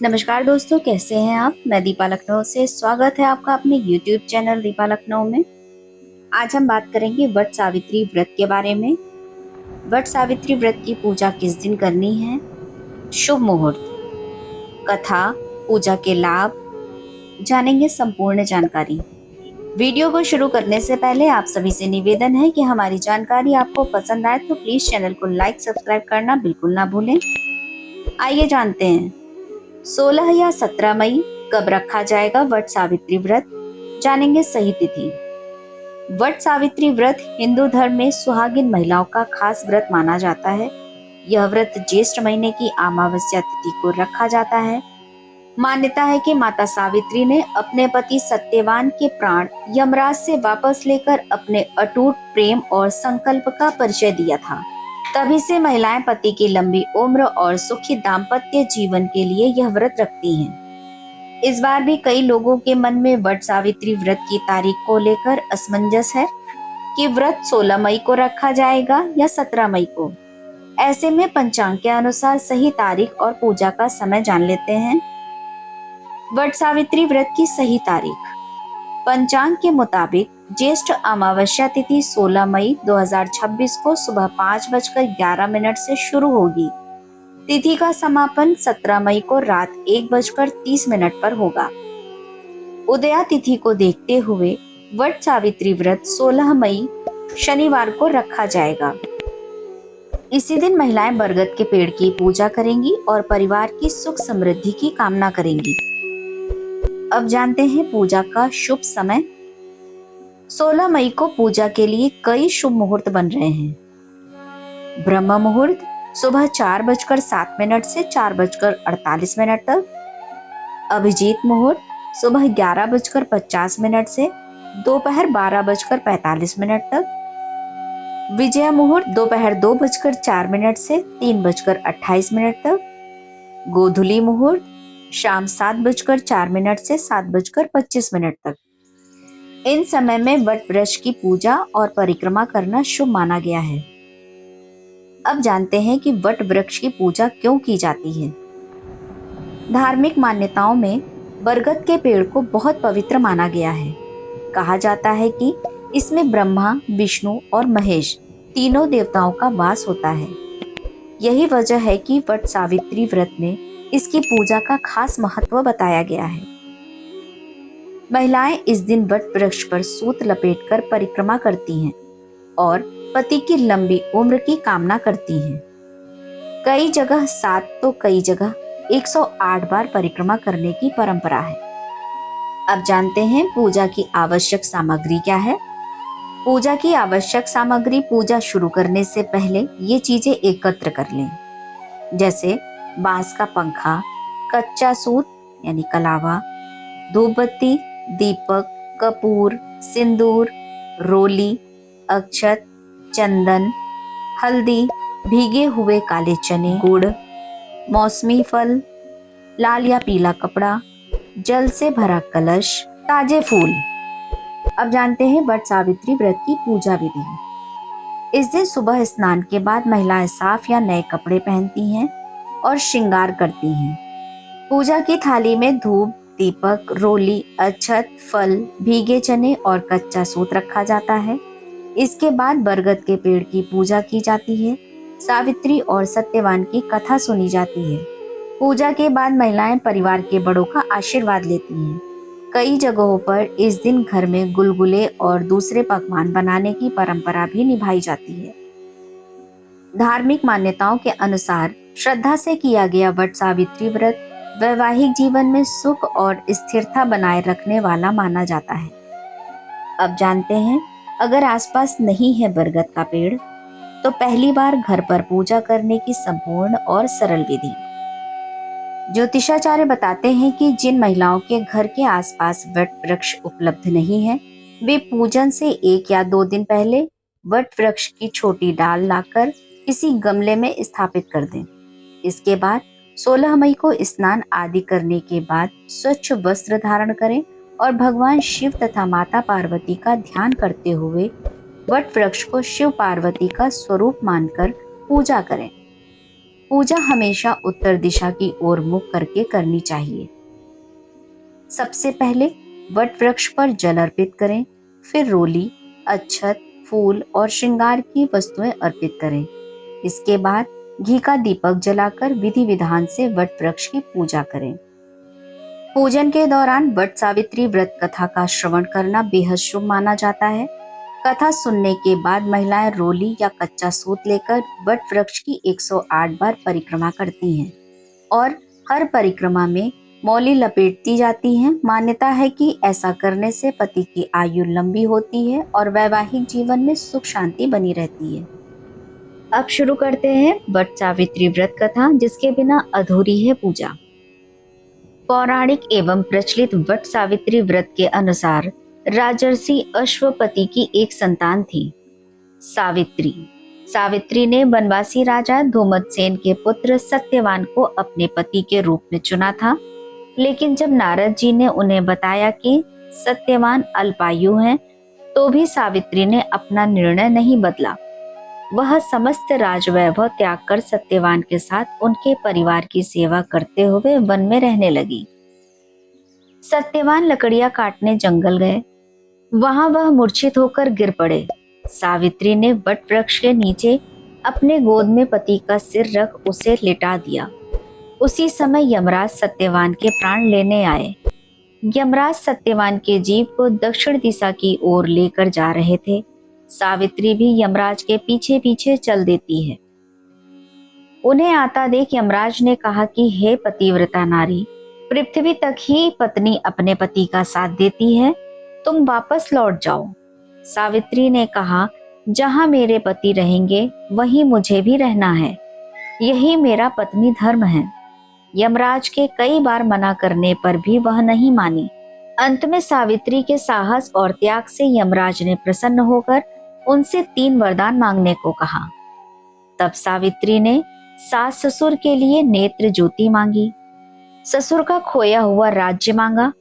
नमस्कार दोस्तों, कैसे हैं आप। मैं दीपा लखनऊ से स्वागत है आपका अपने YouTube चैनल दीपा लखनऊ में। आज हम बात करेंगे वट सावित्री व्रत के बारे में। वट सावित्री व्रत की पूजा किस दिन करनी है, शुभ मुहूर्त, कथा, पूजा के लाभ, जानेंगे संपूर्ण जानकारी। वीडियो को शुरू करने से पहले आप सभी से निवेदन है कि हमारी जानकारी आपको पसंद आए तो प्लीज चैनल को लाइक सब्सक्राइब करना बिल्कुल ना भूलें। आइए जानते हैं 16 या 17 मई कब रखा जाएगा वट सावित्री व्रत, जानेंगे सही तिथि। वट सावित्री व्रत हिंदू धर्म में सुहागिन महिलाओं का खास व्रत माना जाता है। यह व्रत ज्येष्ठ महीने की अमावस्या तिथि को रखा जाता है। मान्यता है कि माता सावित्री ने अपने पति सत्यवान के प्राण यमराज से वापस लेकर अपने अटूट प्रेम और संकल्प का परिचय दिया था। तभी से महिलाएं पति की लंबी उम्र और सुखी दाम्पत्य जीवन के लिए यह व्रत रखती हैं। इस बार भी कई लोगों के मन में वट सावित्री व्रत की तारीख को लेकर असमंजस है कि व्रत 16 मई को रखा जाएगा या 17 मई को। ऐसे में पंचांग के अनुसार सही तारीख और पूजा का समय जान लेते हैं। वट सावित्री व्रत की सही तारीख पंचांग के मुताबिक ज्येष्ठ अमावस्या तिथि 16 मई 2026 को सुबह 5:11 से शुरू होगी। तिथि का समापन 17 मई को रात 1:30 पर होगा। उदया तिथि को देखते हुए वट सावित्री व्रत 16 मई शनिवार को रखा जाएगा। इसी दिन महिलाएं बरगद के पेड़ की पूजा करेंगी और परिवार की सुख समृद्धि की कामना करेंगी। अब जानते हैं पूजा का शुभ समय। 16 मई को पूजा के लिए कई शुभ मुहूर्त बन रहे हैं। ब्रह्म मुहूर्त सुबह 4:07 से 4:48 तक। अभिजीत मुहूर्त सुबह 11:50 से दोपहर 12:45 तक। विजय मुहूर्त दोपहर 2:04 से 3:28 तक। गोधूली मुहूर्त शाम 7:04 से 7:25 तक। इन समय में वट वृक्ष की पूजा और परिक्रमा करना शुभ माना गया है। अब जानते हैं कि वट वृक्ष की पूजा क्यों की जाती है। धार्मिक मान्यताओं में बरगद के पेड़ को बहुत पवित्र माना गया है। कहा जाता है कि इसमें ब्रह्मा, विष्णु और महेश तीनों देवताओं का वास होता है। यही वजह है कि वट सावित्री व्रत में इसकी पूजा का खास महत्व बताया गया है। महिलाएं इस दिन वट वृक्ष पर सूत लपेटकर परिक्रमा करती हैं और पति की लंबी उम्र की कामना करती हैं। कई जगह 7 तो कई जगह 108 बार परिक्रमा करने की परंपरा है। अब जानते हैं पूजा की आवश्यक सामग्री क्या है। पूजा की आवश्यक सामग्री पूजा शुरू करने से पहले ये चीजें एकत्र कर लें, जैसे बांस का पंखा, कच्चा सूत यानी कलावा, धूपबत्ती, दीपक, कपूर, सिंदूर, रोली, अक्षत, चंदन, हल्दी, भीगे हुए काले चने, गुड़, मौसमी फल, लाल या पीला कपड़ा, जल से भरा कलश, ताजे फूल। अब जानते हैं वट सावित्री व्रत की पूजा विधि। इस दिन सुबह स्नान के बाद महिलाएं साफ या नए कपड़े पहनती हैं और श्रृंगार करती हैं। पूजा की थाली में धूप, दीपक, रोली, अक्षत, फल, भीगे चने और कच्चा सूत रखा जाता है। इसके बाद बरगद के पेड़ की पूजा की जाती है। सावित्री और सत्यवान की कथा सुनी जाती है। पूजा के बाद महिलाएं परिवार के बड़ों का आशीर्वाद लेती हैं। कई जगहों पर इस दिन घर में गुलगुले और दूसरे पकवान बनाने की परंपरा भी निभाई जाती है। धार्मिक मान्यताओं के अनुसार श्रद्धा से किया गया वट सावित्री व्रत वैवाहिक जीवन में सुख और स्थिरता बनाए रखने वाला माना जाता है। अब जानते हैं अगर आसपास नहीं है बरगद का पेड़ तो पहली बार घर पर पूजा करने की संपूर्ण और सरल विधि। ज्योतिषाचार्य बताते हैं कि जिन महिलाओं के घर के आसपास वट वृक्ष उपलब्ध नहीं है, वे पूजन से 1 या 2 दिन पहले वट वृक्ष की छोटी डाल लाकर किसी गमले में स्थापित कर दें। इसके बाद 16 मई को स्नान आदि करने के बाद स्वच्छ वस्त्र धारण करें और भगवान शिव तथा माता पार्वती का ध्यान करते हुए वट वृक्ष को शिव पार्वती का स्वरूप मानकर पूजा करें। पूजा हमेशा उत्तर दिशा की ओर मुख करके करनी चाहिए। सबसे पहले वट वृक्ष पर जल अर्पित करें, फिर रोली, अक्षत, फूल और श्रृंगार की वस्तुएं अर्पित करें। इसके बाद घी का दीपक जलाकर विधि विधान से वट वृक्ष की पूजा करें। पूजन के दौरान वट सावित्री व्रत कथा का श्रवण करना बेहद शुभ माना जाता है। कथा सुनने के बाद महिलाएं रोली या कच्चा सूत लेकर वट वृक्ष की 108 बार परिक्रमा करती हैं और हर परिक्रमा में मौली लपेटती जाती हैं। मान्यता है कि ऐसा करने से पति की आयु लंबी होती है और वैवाहिक जीवन में सुख शांति बनी रहती है। अब शुरू करते हैं वट सावित्री व्रत कथा, जिसके बिना अधूरी है पूजा। पौराणिक एवं प्रचलित वट सावित्री व्रत के अनुसार राजर्षि अश्वपति की एक संतान थी, सावित्री। सावित्री ने वनवासी राजा धूमतसेन के पुत्र सत्यवान को अपने पति के रूप में चुना था, लेकिन जब नारद जी ने उन्हें बताया कि सत्यवान अल्पायु हैं, तो भी सावित्री ने अपना निर्णय नहीं बदला। वह समस्त राजवैभव त्याग कर सत्यवान के साथ उनके परिवार की सेवा करते हुए वन में रहने लगी। सत्यवान लकड़ियां काटने जंगल गए। वहां वह मूर्छित होकर गिर पड़े। सावित्री ने वट वृक्ष के नीचे अपने गोद में पति का सिर रख उसे लिटा दिया। उसी समय यमराज सत्यवान के प्राण लेने आए। यमराज सत्यवान के जीव को दक्षिण दिशा की ओर लेकर जा रहे थे। सावित्री भी यमराज के पीछे पीछे चल देती है। उन्हें आता देख यमराज ने कहा कि हे पतिव्रता नारी, पृथ्वी तक ही पत्नी अपने पति का साथ देती है, तुम वापस लौट जाओ। सावित्री ने कहा, जहां मेरे पति रहेंगे वहीं मुझे भी रहना है, यही मेरा पत्नी धर्म है। यमराज के कई बार मना करने पर भी वह नहीं मानी। अंत में सावित्री के साहस और त्याग से यमराज ने प्रसन्न होकर उनसे 3 वरदान मांगने को कहा। तब सावित्री ने सास ससुर के लिए नेत्र ज्योति मांगी, ससुर का खोया हुआ राज्य मांगा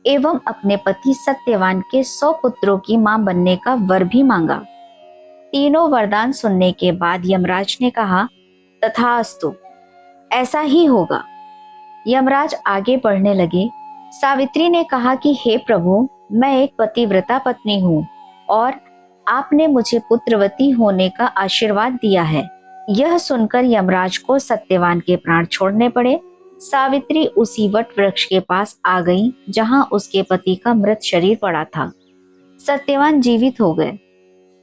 एवं अपने पति सत्यवान के 100 पुत्रों की मां बनने का वर भी मांगा। तीनों वरदान सुनने के बाद यमराज ने कहा, तथास्तु, ऐसा ही होगा। यमराज आगे बढ़ने लगे। सावित्री ने कहा कि हे प्रभु, मैं एक पतिव्रता पत्नी हूँ और आपने मुझे पुत्रवती होने का आशीर्वाद दिया है। यह सुनकर यमराज को सत्यवान के प्राण छोड़ने पड़े। सावित्री उसी वट वृक्ष के पास आ गई जहां उसके पति का मृत शरीर पड़ा था। सत्यवान जीवित हो गए।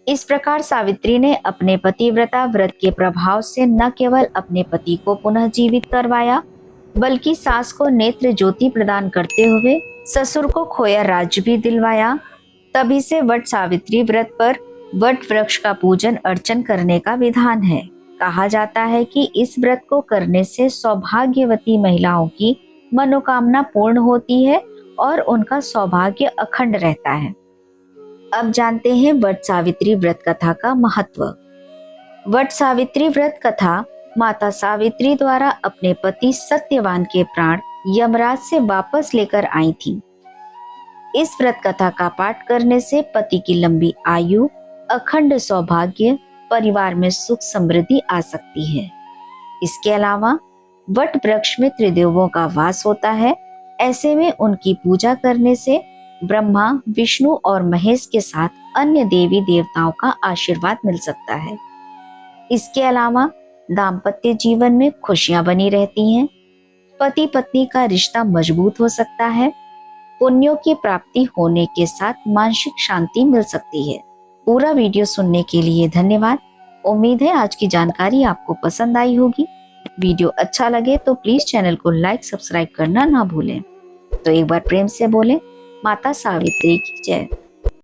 इस प्रकार सावित्री ने अपने पतिव्रता व्रत के प्रभाव से न केवल अपने पति को पुनः जीवित करवाया, बल्कि सास को नेत्र ज्योति प्रदान करते हुए ससुर को खोया राज्य भी दिलवाया। तभी से वट सावित्री व्रत पर वट वृक्ष का पूजन अर्चन करने का विधान है। कहा जाता है कि इस व्रत को करने से सौभाग्यवती महिलाओं की मनोकामना पूर्ण होती है और उनका सौभाग्य अखंड रहता है। अब जानते हैं वट सावित्री व्रत कथा का महत्व। वट सावित्री व्रत कथा माता सावित्री द्वारा अपने पति सत्यवान के प्राण यमराज से वापस लेकर आई थी। इस व्रत कथा का पाठ करने से पति की लंबी आयु, अखंड सौभाग्य, परिवार में सुख समृद्धि आ सकती है। इसके अलावा वट वृक्ष में त्रिदेवों का वास होता है। ऐसे में उनकी पूजा करने से ब्रह्मा, विष्णु और महेश के साथ अन्य देवी देवताओं का आशीर्वाद मिल सकता है। इसके अलावा दाम्पत्य जीवन में खुशियां बनी रहती हैं। पति पत्नी का रिश्ता मजबूत हो सकता है। पुण्यों की प्राप्ति होने के साथ मानसिक शांति मिल सकती है। पूरा वीडियो सुनने के लिए धन्यवाद। उम्मीद है आज की जानकारी आपको पसंद आई होगी। वीडियो अच्छा लगे तो प्लीज चैनल को लाइक, सब्सक्राइब करना ना भूलें। तो एक बार प्रेम से बोलें, माता सावित्री की जय।